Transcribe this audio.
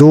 2